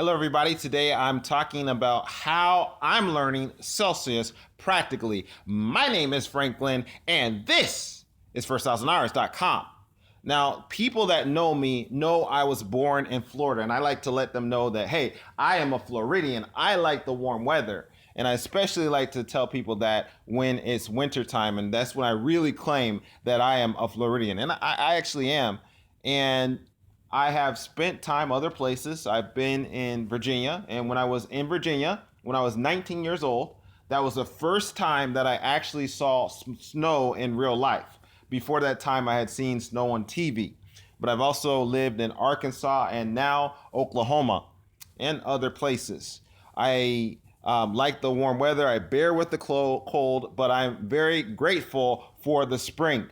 Hello, everybody. Today I'm talking about how I'm learning Celsius practically. My name is Franklin, and this is first1000hours.com. Now, people that know me know I was born in Florida, and I like to let them know that, hey, I am a Floridian. I like the warm weather. And I especially like to tell people that when it's wintertime, and that's when I really claim that I am a Floridian. And I actually am. And I have spent time other places. I've been in Virginia, and when I was in Virginia, when I was 19 years old, that was the first time that I actually saw snow in real life. Before that time, I had seen snow on TV. But I've also lived in Arkansas and now Oklahoma and other places. I like the warm weather. I bear with the cold, but I'm very grateful for the spring.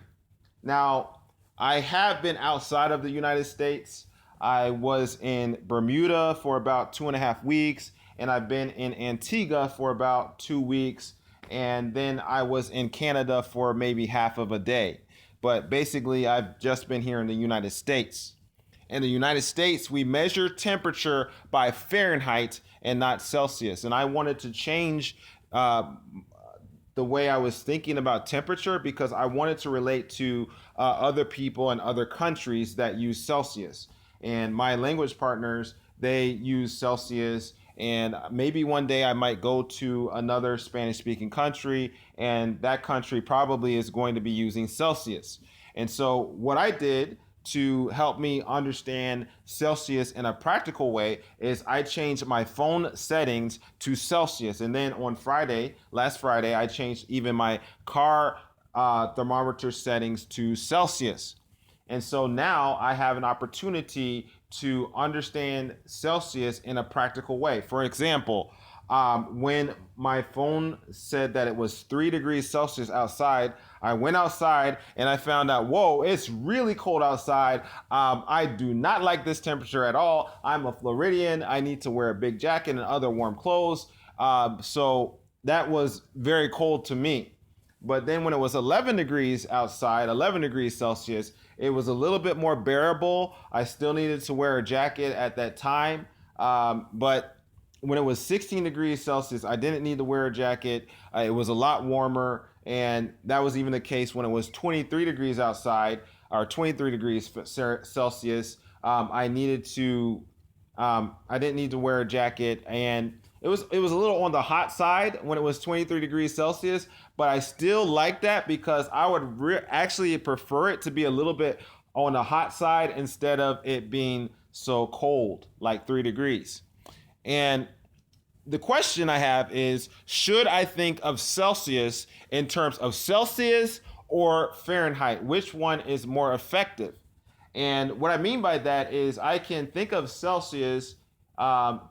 Now, I have been outside of the United States. I was in Bermuda for about 2.5 weeks, and I've been in Antigua for about 2 weeks, and then I was in Canada for maybe half of a day. But basically, I've just been here in the United States. In the United States, we measure temperature by Fahrenheit and not Celsius. And I wanted to change the way I was thinking about temperature because I wanted to relate to other people in other countries that use Celsius. And my language partners, they use Celsius. And maybe one day I might go to another Spanish speaking country, and that country probably is going to be using Celsius. And so what I did to help me understand Celsius in a practical way is I changed my phone settings to Celsius. And then on last Friday, I changed even my car thermometer settings to Celsius. And so now I have an opportunity to understand Celsius in a practical way. For example, when my phone said that it was 3 degrees Celsius outside, I went outside and I found out, whoa, it's really cold outside. I do not like this temperature at all. I'm a Floridian. I need to wear a big jacket and other warm clothes. So that was very cold to me. But then when it was 11 degrees outside, 11 degrees Celsius, it was a little bit more bearable. I still needed to wear a jacket at that time. But when it was 16 degrees Celsius, I didn't need to wear a jacket. It was a lot warmer. And that was even the case when it was 23 degrees outside, or 23 degrees Celsius. I didn't need to wear a jacket. And it was a little on the hot side when it was 23 degrees Celsius, but I still like that because I would actually prefer it to be a little bit on the hot side instead of it being so cold, like 3 degrees. And the question I have is, should I think of Celsius in terms of Celsius or Fahrenheit? Which one is more effective? And what I mean by that is I can think of Celsius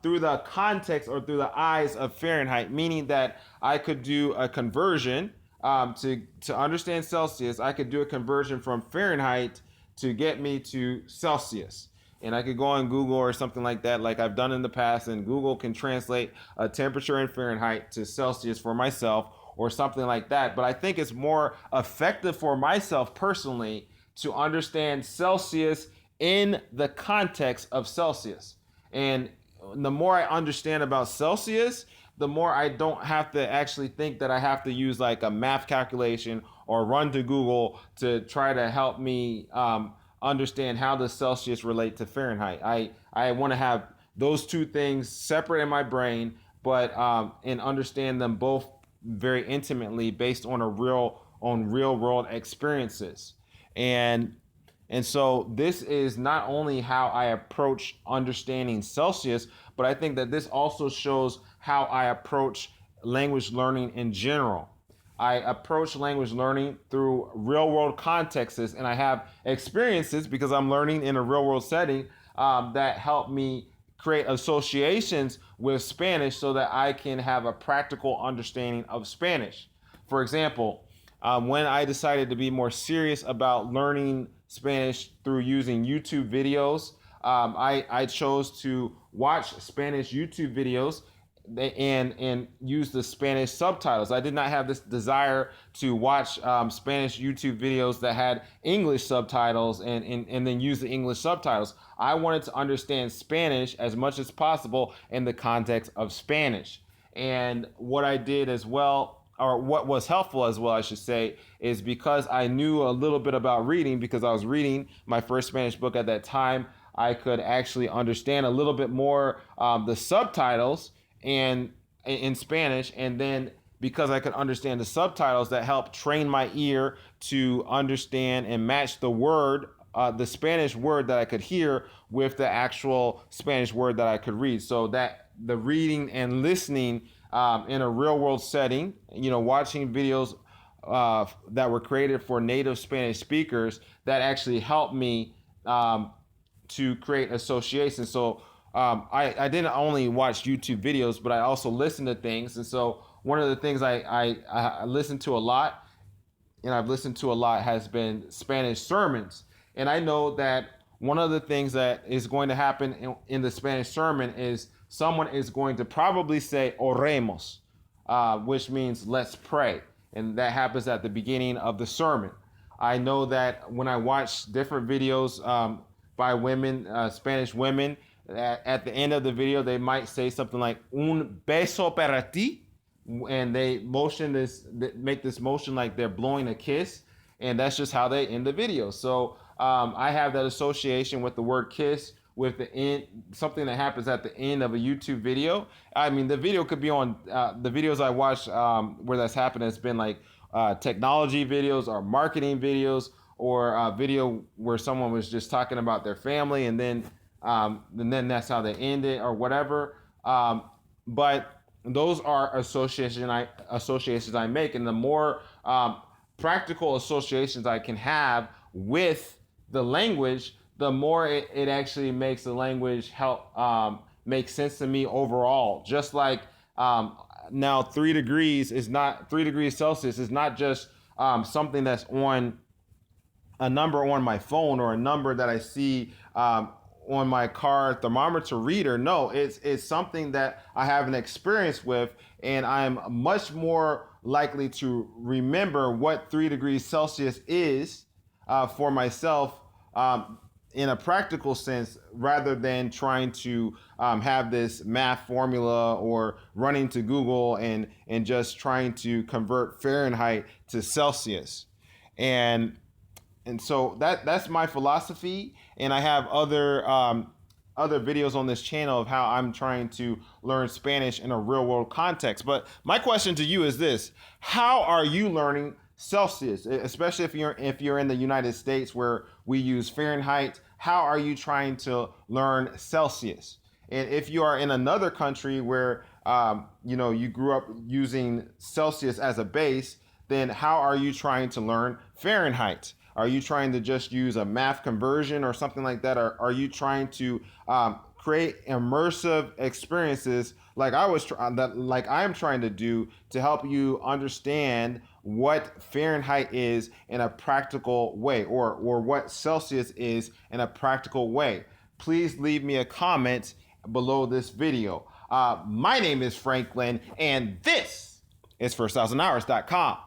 through the context or through the eyes of Fahrenheit, meaning that I could do a conversion to understand Celsius. I could do a conversion from Fahrenheit to get me to Celsius. And I could go on Google or something like that, like I've done in the past, and Google can translate a temperature in Fahrenheit to Celsius for myself or something like that. But I think it's more effective for myself personally to understand Celsius in the context of Celsius. And the more I understand about Celsius, the more I don't have to actually think that I have to use like a math calculation or run to Google to try to help me understand how does Celsius relate to Fahrenheit. I want to have those two things separate in my brain, but and understand them both very intimately based on real world experiences. And so this is not only how I approach understanding Celsius, but I think that this also shows how I approach language learning in general. I approach language learning through real world contexts, and I have experiences because I'm learning in a real world setting that help me create associations with Spanish so that I can have a practical understanding of Spanish. For example, when I decided to be more serious about learning Spanish through using YouTube videos, I chose to watch Spanish YouTube videos and use the Spanish subtitles. I did not have this desire to watch Spanish YouTube videos that had English subtitles and then use the English subtitles. I wanted to understand Spanish as much as possible in the context of Spanish. And what I did as well, or what was helpful as well, I should say, is because I knew a little bit about reading, because I was reading my first Spanish book at that time, I could actually understand a little bit more the subtitles and in Spanish. And then because I could understand the subtitles, that helped train my ear to understand and match the word, the Spanish word that I could hear with the actual Spanish word that I could read. So that the reading and listening in a real world setting, watching videos that were created for native Spanish speakers, that actually helped me to create associations. So I didn't only watch YouTube videos, but I also listened to things. And so one of the things I listened to a lot, and I've listened to a lot, has been Spanish sermons. And I know that one of the things that is going to happen in the Spanish sermon is someone is going to probably say oremos, which means let's pray. And that happens at the beginning of the sermon. I know that when I watch different videos by women, Spanish women, at the end of the video, they might say something like un beso para ti, and they make this motion like they're blowing a kiss, and that's just how they end the video. So I have that association with the word kiss, with the end, something that happens at the end of a YouTube video. I mean, the video could be on the videos I watch where that's happened. It's been like technology videos or marketing videos, or a video where someone was just talking about their family, and then that's how they end it, or whatever. But those are associations I make, and the more practical associations I can have with the language, the more it actually makes the language help make sense to me overall. Just like now 3 degrees Celsius is not just something that's on a number on my phone, or a number that I see on my car thermometer reader. No, it's something that I have an experience with, and I'm much more likely to remember what 3 degrees Celsius is for myself in a practical sense, rather than trying to have this math formula, or running to Google and just trying to convert Fahrenheit to Celsius. And so that's my philosophy, and I have other videos on this channel of how I'm trying to learn Spanish in a real world context. But my question to you is this: how are you learning Celsius, especially if you're in the United States where we use Fahrenheit? How are you trying to learn Celsius? And if you are in another country where you grew up using Celsius as a base, then how are you trying to learn Fahrenheit? Are you trying to just use a math conversion or something like that? Or are you trying to create immersive experiences like I am trying to do, to help you understand what Fahrenheit is in a practical way, or what Celsius is in a practical way? Please leave me a comment below this video. My name is Franklin, and this is 1000hours.com.